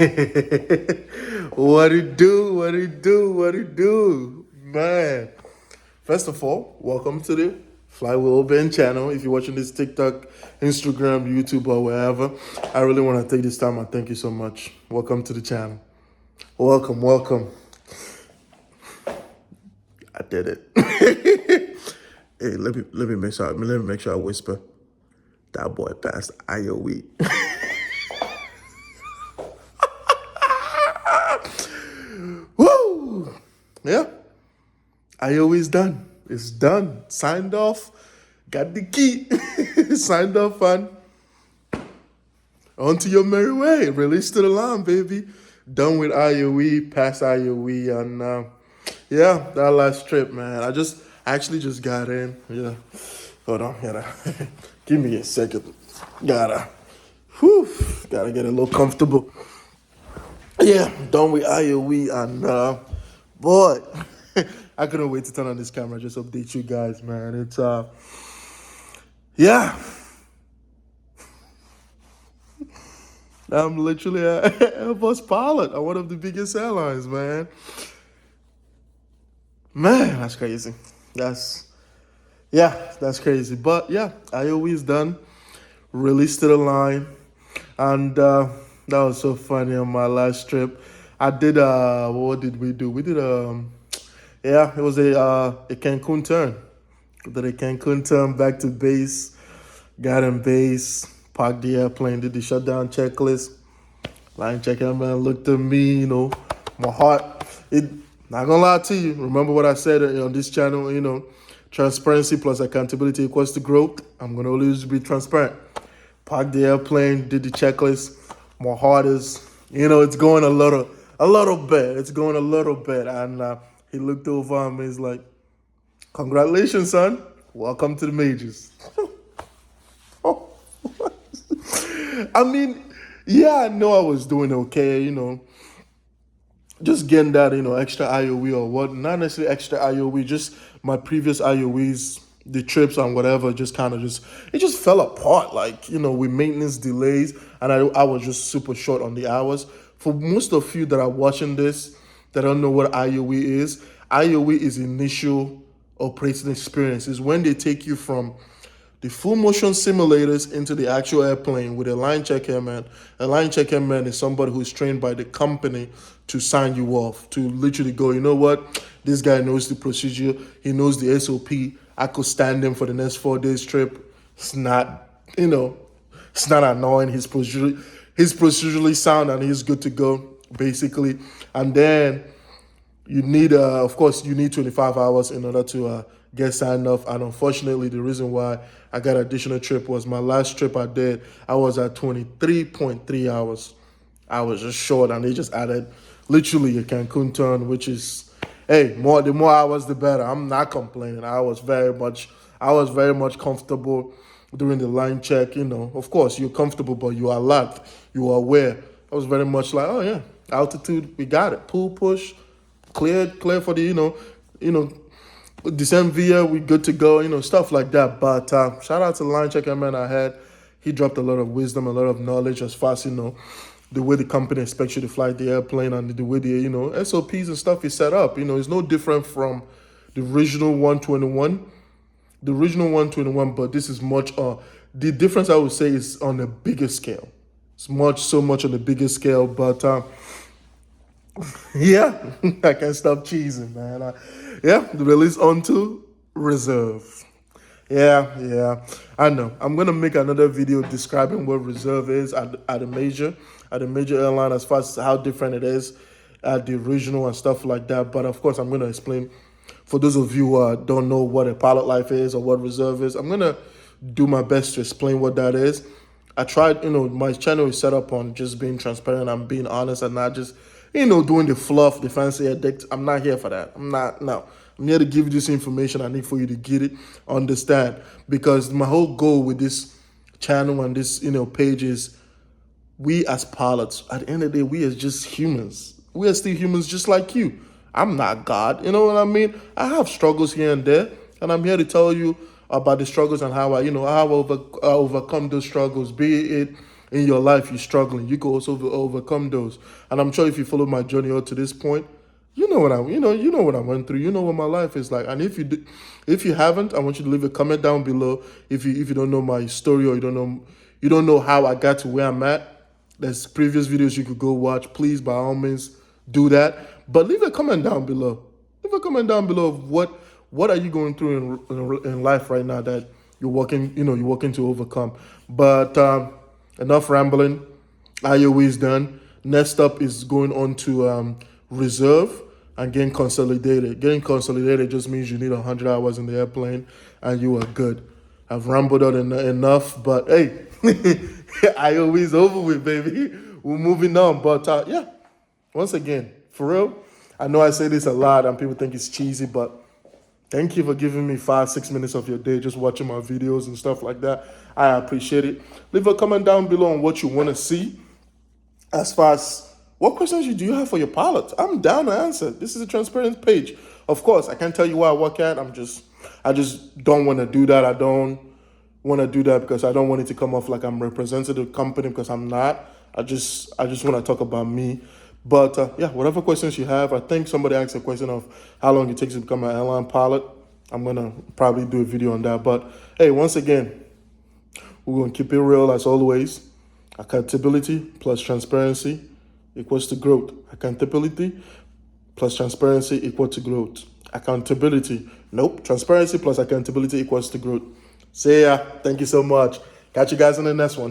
What it do? What it do? What it do? Man. First of all, welcome to the FlyWithO'BEN channel. If you're watching this TikTok, Instagram, YouTube, or wherever, I really want to take this time and thank you so much. Welcome to the channel. Welcome, welcome. I did it. Hey, let me make sure I whisper. That boy passed IOE. Woo! Yeah. IOE is done. It's done. Signed off. Got the key. Signed off and on to your merry way. Release to the line, baby. Done with IOE, past IOE, and yeah, that last trip, man. I actually just got in. Yeah. Hold on, give me a second. Gotta get a little comfortable. Yeah, done with IOE, and boy, I couldn't wait to turn on this camera, just update you guys, man. It's yeah. I'm literally an Airbus pilot on one of the biggest airlines, man. Man, that's crazy. That's crazy. But yeah, IOE is done. Released to the line. And that was so funny on my last trip. I did what did we do? We did it was a Cancun turn. Did a Cancun turn back to base, got in base, parked the airplane, did the shutdown checklist. Line checker man looked at me, my heart, not gonna lie to you. Remember what I said on this channel, transparency plus accountability equals to growth. I'm gonna always be transparent. Parked the airplane, did the checklist. My heart is, it's going a little bit. It's going a little bit. And he looked over at me, he's like, congratulations, son. Welcome to the majors. I mean, yeah, I know I was doing okay, just getting that, extra IOE or what. Not necessarily extra IOE, just my previous IOEs, the trips and whatever, it just fell apart. Like, with maintenance delays, and I was just super short on the hours. For most of you that are watching this, that don't know what IOE is initial operating experience. Is when they take you from the full motion simulators into the actual airplane with a line check airman. A line check airman is somebody who's trained by the company to sign you off, to literally go, you know what, this guy knows the procedure, he knows the SOP, I could stand him for the next 4 days trip. It's not, it's not annoying, he's procedurally sound and he's good to go, basically. And then you need, of course, you need 25 hours in order to get signed off. And unfortunately, the reason why I got additional trip was my last trip I did, I was at 23.3 hours. I was just short, and they just added literally a Cancun turn, which is, hey, the more hours, the better. I'm not complaining. I was very much comfortable during the line check. Of course, you're comfortable, but you are alert, you are aware. I was very much like, oh yeah, altitude, we got it. Pool push, clear for the, descent via, we good to go, stuff like that. But shout out to the line checker man I had. He dropped a lot of wisdom, a lot of knowledge as far as, the way the company expects you to fly the airplane and the way the, SOPs and stuff is set up. It's no different from the original 121. The original 121, but this is much, the difference I would say is on a bigger scale. It's so much on a bigger scale, but yeah, I can't stop cheesing, man. The release onto reserve. Yeah, I know. I'm gonna make another video describing what reserve is at a major airline, as far as how different it is at the original and stuff like that. But of course, I'm gonna explain for those of you who don't know what a pilot life is or what reserve is. I'm gonna do my best to explain what that is. I tried, my channel is set up on just being transparent and being honest and not just, doing the fluff, the fancy addict. I'm not here for that. I'm here to give you this information. I need for you to get it, understand. Because my whole goal with this channel and this, page is we as pilots, at the end of the day, we are just humans. We are still humans just like you. I'm not God, you know what I mean? I have struggles here and there, and I'm here to tell you about the struggles and how I overcome those struggles, be it in your life you're struggling, you can also overcome those. And I'm sure if you follow my journey up to this point, you know what you know what I went through. You know what my life is like. And if you haven't, I want you to leave a comment down below. If you don't know my story, or you don't know how I got to where I'm at, there's previous videos you could go watch. Please, by all means, do that. But leave a comment down below. Leave a comment down below of what are you going through in life right now that you're working to overcome. But enough rambling. IOE is done. Next up is going on to reserve and getting consolidated. Getting consolidated just means you need 100 hours in the airplane and you are good. I've rambled on enough, but hey, IOE is over with, baby. We're moving on. But yeah, once again, for real, I know I say this a lot and people think it's cheesy, but thank you for giving me 5-6 minutes of your day just watching my videos and stuff like that. I appreciate it. Leave a comment down below on what you want to see. As far as what questions do you have for your pilot, I'm down to answer. This is a transparent page. Of course, I can't tell you where I work at. I just don't want to do that. I don't want to do that because I don't want it to come off like I'm representing the company, because I'm not. I just want to talk about me. But yeah, whatever questions you have. I think somebody asked a question of how long it takes to become an airline pilot. I'm going to probably do a video on that. But hey, once again, we're going to keep it real as always. Accountability plus transparency equals to growth. Accountability plus transparency equal to growth. Accountability, nope. Transparency plus accountability equals to growth. See ya. Thank you so much. Catch you guys in the next one.